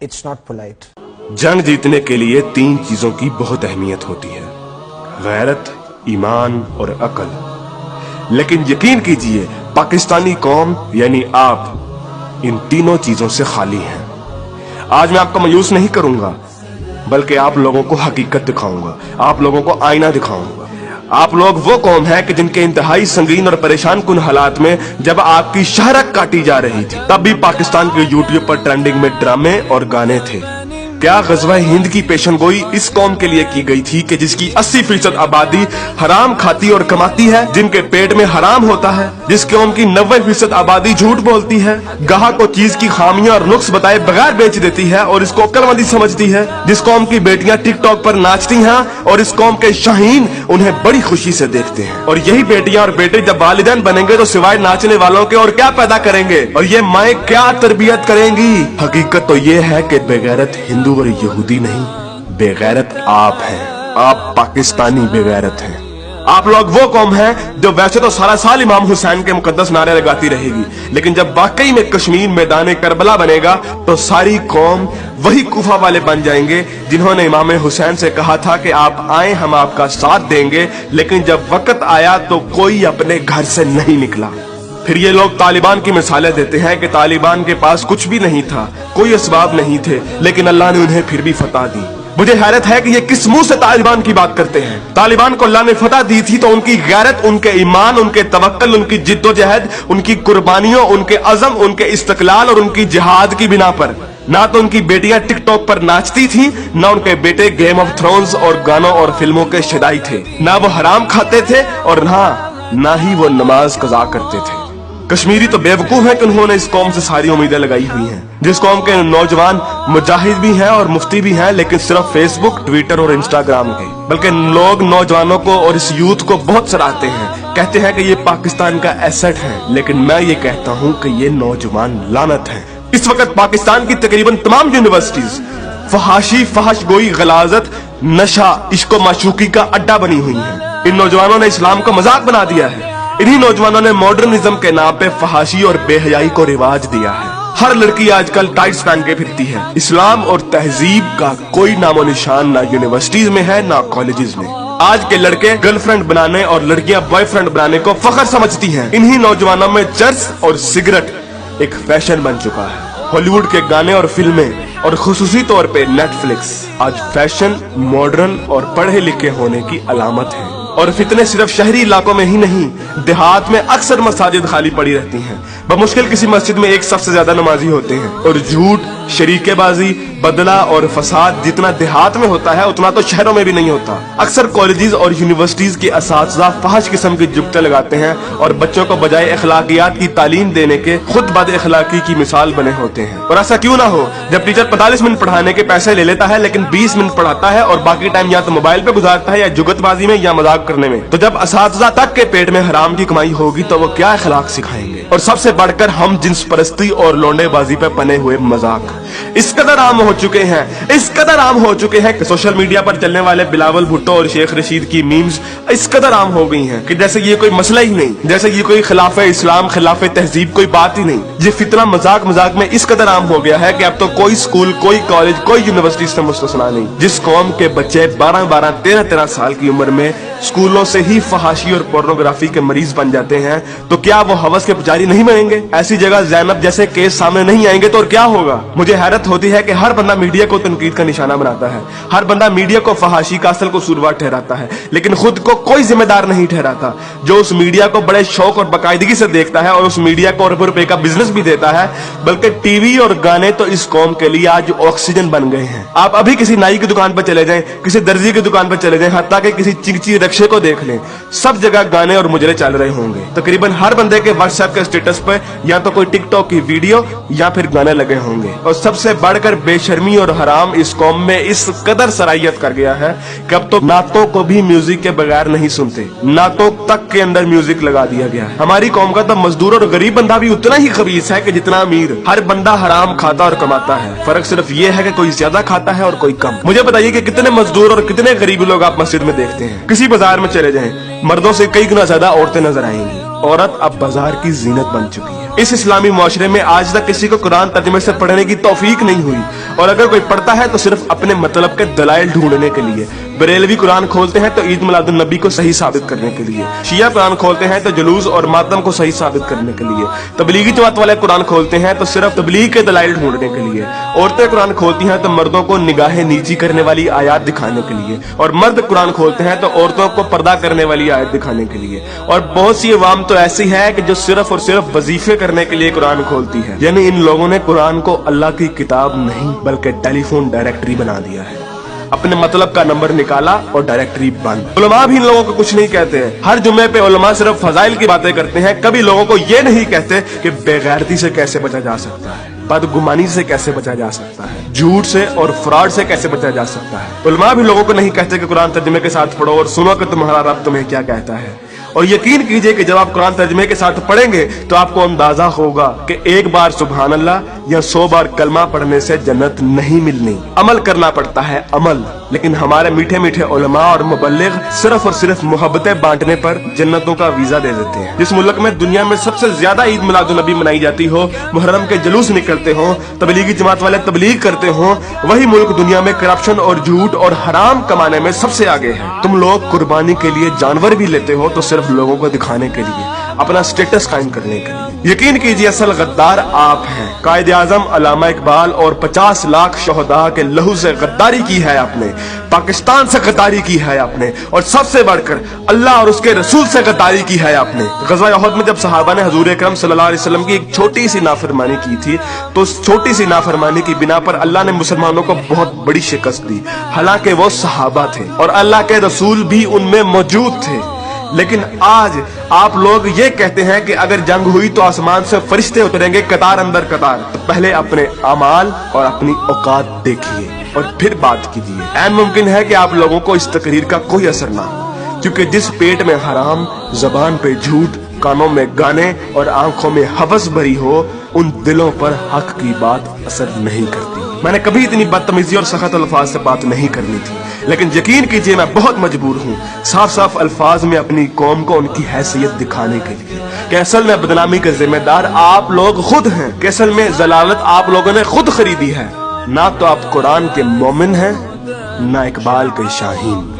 It's not polite. जंग जीतने के लिए 3 चीजों की बहुत अहमियत होती है, गैरत, ईमान और अकल। लेकिन यकीन कीजिए पाकिस्तानी कौम यानी आप इन तीनों चीजों से खाली हैं। आज मैं आपको मायूस नहीं करूंगा, बल्कि आप लोगों को हकीकत दिखाऊंगा, आप लोगों को आईना दिखाऊंगा। आप लोग वो कौम है कि जिनके इंतहाई संगीन और परेशान कुन हालात में जब आपकी शहरत काटी जा रही थी, तब भी पाकिस्तान के यूट्यूब पर ट्रेंडिंग में ड्रामे और गाने थे। क्या गज़वा हिंद की पेशनगोई इस कौम के लिए की गई थी कि जिसकी 80% आबादी हराम खाती और कमाती है, जिनके पेट में हराम होता है, जिस कौम की 90% आबादी झूठ बोलती है, गाहक को चीज की खामियां और नुक्स बताए बगैर बेच देती है और इसको अक्लमंदी समझती है, जिस कौम की बेटियां टिकटॉक पर नाचती हैं और इस कौम के शाहीन उन्हें बड़ी खुशी से देखते हैं। और यही बेटियां और बेटे जब वालिदैन बनेंगे तो सिवाय नाचने वालों के और क्या पैदा करेंगे, और ये माएं क्या तरबियत करेंगी। हकीकत तो ये है कि बेगैरत हिंदू और यहूदी नहीं, बेगैरत आप हैं। आप पाकिस्तानी बेगैरत हैं। आप लोग वो कौम है जो वैसे तो सारा साल इमाम हुसैन के मुकद्दस नारे लगाती रहेगी, लेकिन जब वाकई में कश्मीर मैदान करबला बनेगा तो सारी कौम वही कूफा वाले बन जाएंगे जिन्होंने इमाम हुसैन से कहा था कि आप आए हम आपका साथ देंगे, लेकिन जब वक्त आया तो कोई अपने घर से नहीं निकला। फिर ये लोग तालिबान की मिसालें देते हैं कि तालिबान के पास कुछ भी नहीं था, कोई असबाब नहीं थे, लेकिन अल्लाह ने उन्हें फिर भी फतह दी। मुझे हैरत है कि ये किस मुंह से तालिबान की बात करते हैं। तालिबान को अल्लाह ने फतह दी थी तो उनकी गैरत, उनके ईमान, उनके तवक्कल, उनकी जिद्दोजहद, उनकी कुर्बानियों, उनके अज़म, उनके इस्तक़लाल और उनकी जिहाद की बिना पर। ना तो उनकी बेटियां टिकटॉक पर नाचती थी, ना उनके बेटे गेम ऑफ थ्रोन्स और गानों और फिल्मों के शदाई थे, ना वो हराम खाते थे और ना ही वो नमाज कज़ा करते थे। कश्मीरी तो बेवकूफ है कि उन्होंने इस कौम से सारी उम्मीदें लगाई हुई हैं, जिस कौम के नौजवान मुजाहिद भी हैं और मुफ्ती भी हैं, लेकिन सिर्फ फेसबुक, ट्विटर और इंस्टाग्राम के। बल्कि लोग नौजवानों को और इस यूथ को बहुत सराहते हैं, कहते हैं कि ये पाकिस्तान का एसेट है, लेकिन मैं ये कहता हूँ कि ये नौजवान लानत है। इस वक्त पाकिस्तान की तकरीबन तमाम यूनिवर्सिटीज फहाशी, फहशगोई, गलाजत, नशा, इश्को माशूकी का अड्डा बनी हुई है। इन नौजवानों ने इस्लाम का मजाक बना दिया है। इन्हीं नौजवानों ने मॉडर्निज्म के नाम पे फहाशी और बेहयाई को रिवाज दिया है। हर लड़की आजकल टाइट्स पहन के फिरती है। इस्लाम और तहजीब का कोई नामो निशान ना यूनिवर्सिटीज में है ना कॉलेजेस में। आज के लड़के गर्लफ्रेंड बनाने और लड़कियां बॉयफ्रेंड बनाने को फख्र समझती हैं। इन्हीं नौजवानों में चर्स और सिगरेट एक फैशन बन चुका है। हॉलीवुड के गाने और फिल्में और खुसूसी तौर पे नेटफ्लिक्स आज फैशन, मॉडर्न और पढ़े लिखे होने की अलामत है। और फितने सिर्फ शहरी इलाकों में ही नहीं, देहात में अक्सर मसाजिद खाली पड़ी रहती हैं। बमुश्किल किसी मस्जिद में एक सबसे ज्यादा नमाजी होते हैं। और झूठ, शरीकेबाजी, बदला और फसाद जितना देहात में होता है उतना तो शहरों में भी नहीं होता। अक्सर कॉलेजेस और यूनिवर्सिटीज के असातिज़ा फहश किस्म की जुगते लगाते हैं और बच्चों को बजाय अखलाकियात की तालीम देने के खुद बद अखलाकी की मिसाल बने होते हैं। और ऐसा क्यों ना हो, जब टीचर 45 मिनट पढ़ाने के पैसे ले लेता है लेकिन 20 मिनट पढ़ाता है और बाकी टाइम या तो मोबाइल पे गुजारता है या जुगतबाजी में या मजाक करने में, तो जब असातिज़ा तक के पेट में हराम की कमाई होगी तो वो क्या अखलाक सिखाएंगे। और सबसे बढ़कर हम जिन्स परस्ती और लौंडेबाजी पे बने हुए मजाक इस कदर आम हो चुके हैं, इस कदर आम हो चुके हैं कि सोशल मीडिया पर चलने वाले बिलावल भुट्टो और शेख रशीद की मीम्स इस कदर आम हो गई हैं कि जैसे ये कोई मसला ही नहीं, जैसे ये कोई खिलाफ इस्लाम, खिलाफ तहजीब कोई बात ही नहीं। ये फितना मजाक मजाक में इस कदर आम हो गया है कि अब तो कोई स्कूल, कोई कॉलेज, कोई यूनिवर्सिटी से मुस्तस्ना नहीं। जिस कौम के बच्चे 12-12, 13-13 साल की उम्र में स्कूलों से ही फहाशी और पोर्नोग्राफी के मरीज बन जाते हैं, तो क्या वो हवस के पुजारी नहीं बनेंगे? ऐसी जगह ज़ैनब जैसे केस सामने नहीं आएंगे तो और क्या होगा? मुझे हैरत होती है कि हर बंदा मीडिया को तनकीद का निशाना बनाता है, हर बंदा मीडिया को फहाशी का असल कसूरवार ठहराता है, लेकिन खुद को कोई जिम्मेदार नहीं ठहराता, जो उस मीडिया को बड़े शौक और बाकायदगी से देखता है और उस मीडिया को अरबों रुपए का बिजनेस भी देता है। बल्कि टीवी और गाने तो इस कौम के लिए आज ऑक्सीजन बन गए हैं। आप अभी किसी नाई की दुकान पर चले जाएं, किसी दर्जी की दुकान पर चले जाएं, हत्ता कि किसी चिंची रक्षे को देख लें, सब जगह गाने और मुजरे चल रहे होंगे। तकरीबन हर बंदे के व्हाट्सएप के स्टेटस पर या तो कोई टिकटॉक की वीडियो या फिर गाने लगे होंगे। और सबसे बढ़कर बेशर्मी और हराम इस कौम में इस कदर सराहियत कर गया है कि अब तो नातों को भी म्यूजिक के बगैर नहीं सुनते, नातों तक के अंदर म्यूजिक लगा दिया गया है। हमारी कौम का तो मजदूर और गरीब बंदा भी उतना ही खबीस है कि जितना अमीर। हर बंदा हराम खाता और कमाता है, फर्क सिर्फ ये है कि कोई ज्यादा खाता है और कोई कम। मुझे बताइए कि कितने मजदूर और कितने गरीब लोग आप मस्जिद में देखते हैं? किसी बाजार में चले जाएं, मर्दों से कई गुना ज्यादा औरतें नजर आएंगी। औरत अब बाजार की जीनत बन चुकी है। इस इस्लामी मुआशरे में आज तक किसी को कुरान तर्जुमे से पढ़ने की तौफीक नहीं हुई, और अगर कोई पढ़ता है तो सिर्फ अपने मतलब के दलाइल ढूंढने के लिए। बरेलवी कुरान खोलते हैं तो ईद मिलादुन नबी को सही साबित करने के लिए, शिया कुरान खोलते हैं तो जुलूस और मातम को सही साबित करने के लिए, तबलीगी जमात वाले कुरान खोलते हैं तो सिर्फ तबलीग के दलाइल ढूंढने के लिए, औरतें कुरान खोलती हैं तो मर्दों को निगाहें नीची करने वाली आयत दिखाने के लिए, और मर्द कुरान खोलते हैं तो औरतों को पर्दा करने वाली आयत दिखाने के लिए। और बहुत सी अवाम तो ऐसी है कि जो सिर्फ और सिर्फ वजीफे करने के लिए कुरान खोलती है। यानी इन लोगों ने कुरान को अल्लाह की किताब नहीं बल्कि टेलीफोन डायरेक्टरी बना दिया है। अपने मतलब का नंबर निकाला और डायरेक्टरी बंद। उलमा भी इन लोगों को कुछ नहीं कहते हैं। हर जुम्मे पे उलमा सिर्फ फजाइल की बातें करते हैं, कभी लोगों को ये नहीं कहते कि बेगैरती से कैसे बचा जा सकता है, बदगुमानी से कैसे बचा जा सकता है, झूठ से और फ्रॉड से कैसे बचा जा सकता है। उलमा भी लोगों को नहीं कहते कि कुरान तर्जुमे के साथ पढ़ो और सुनो कि तुम्हारा रब तुम्हें क्या कहता है। और यकीन कीजिए कि जब आप कुरान तर्जुमे के साथ पढ़ेंगे तो आपको अंदाजा होगा कि एक बार सुभान अल्लाह या 100 बार कलमा पढ़ने से जन्नत नहीं मिलनी। अमल करना पड़ता है, अमल। लेकिन हमारे मीठे मीठे उलमा और मुबल्लिग सिर्फ और सिर्फ मोहब्बतें बांटने पर जन्नतों का वीजा दे देते हैं। जिस मुल्क में दुनिया में सबसे ज्यादा ईद मिलादुन नबी मनाई जाती हो, मुहर्रम के जुलूस निकलते हो, तबलीगी जमात वाले तबलीग करते हो, वही मुल्क दुनिया में करप्शन और झूठ और हराम कमाने में सबसे आगे है। तुम लोग कुर्बानी के लिए जानवर भी लेते हो तो सिर्फ लोगों को दिखाने के लिए, अपना स्टेटस कायम करने के लिए। यकीन कीजिए असल गद्दार आप हैं। कायदे आजम अल्लामा इकबाल और 50 लाख शोहदा के लहू से गद्दारी की है आपने, पाकिस्तान से गद्दारी की है आपने, और सबसे बढ़कर अल्लाह और उसके रसूल से गद्दारी की है आपने। गज़वा उहद में जब सहाबा ने हुजूर अकरम सल्लल्लाहु अलैहि वसल्लम की एक छोटी सी नाफरमानी की थी, तो उस छोटी सी नाफरमानी की बिना पर अल्लाह ने मुसलमानों को बहुत बड़ी शिकस्त दी। हालांकि वो सहाबा थे और अल्लाह के रसूल भी उनमें मौजूद थे। लेकिन आज आप लोग ये कहते हैं कि अगर जंग हुई तो आसमान से फरिश्ते उतरेंगे कतार अंदर कतार। तो पहले अपने अमाल और अपनी औकात देखिए और फिर बात कीजिए। ऐन मुमकिन है कि आप लोगों को इस तकरीर का कोई असर ना हो, क्योंकि जिस पेट में हराम, जबान पे झूठ, कानों में गाने और आंखों में हवस भरी हो, उन दिलों पर हक की बात असर नहीं करती। मैंने कभी इतनी बदतमीजी और सख्त अल्फाज से बात नहीं करनी थी, लेकिन यकीन कीजिए मैं बहुत मजबूर हूँ साफ साफ अल्फाज में अपनी कौम को उनकी हैसियत दिखाने के लिए कि असल में बदनामी के जिम्मेदार आप लोग खुद हैं, कि असल में जलालत आप लोगों ने खुद खरीदी है। ना तो आप कुरान के मोमिन हैं, ना इकबाल के शाहीन।